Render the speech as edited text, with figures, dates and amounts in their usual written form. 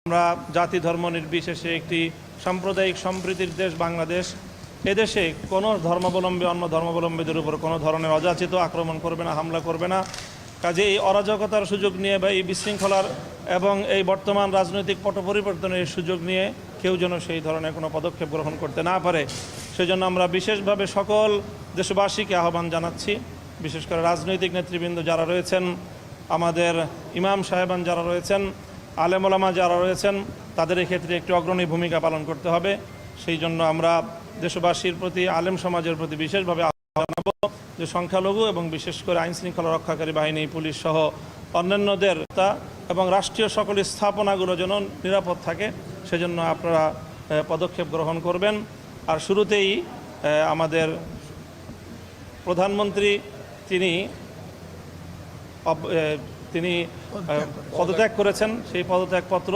আমরা জাতি ধর্ম নির্বিশেষে একটি সাম্প্রদায়িক সম্প্রীতির দেশ বাংলাদেশ। এদেশে কোনো ধর্মাবলম্বী অন্য ধর্মাবলম্বীদের উপর কোনো ধরনের অযাচিত আক্রমণ করবে না, হামলা করবে না। কাজে এই অরাজকতার সুযোগ নিয়ে বা এই বিশৃঙ্খলার এবং এই বর্তমান রাজনৈতিক পট পরিবর্তনের সুযোগ নিয়ে কেউ যেন সেই ধরনের কোনো পদক্ষেপ গ্রহণ করতে না পারে, সেজন্য আমরা বিশেষভাবে সকল দেশবাসীকে আহ্বান জানাচ্ছি। বিশেষ করে রাজনৈতিক নেতৃবৃন্দ যারা রয়েছেন, আমাদের ইমাম সাহেবান যারা রয়েছেন, আলেম ওলামা যারা রয়েছেন, তাদের ক্ষেত্রে একটি অগ্রণী ভূমিকা পালন করতে হবে। সেই জন্য আমরা দেশবাসীর প্রতি, আলেম সমাজের প্রতি বিশেষভাবে আহ্বান জানাবো যে সংখ্যালঘু এবং বিশেষ করে আইনশৃঙ্খলা রক্ষাকারী বাহিনী, পুলিশ সহ অন্যান্যদের এবং রাষ্ট্রীয় সকল স্থাপনাগুলো যেন নিরাপদ থাকে, সেজন্য আপনারা পদক্ষেপ গ্রহণ করবেন। আর শুরুতেই আমাদের প্রধানমন্ত্রী তিনি পদত্যাগ করেছেন, সেই পদত্যাগপত্র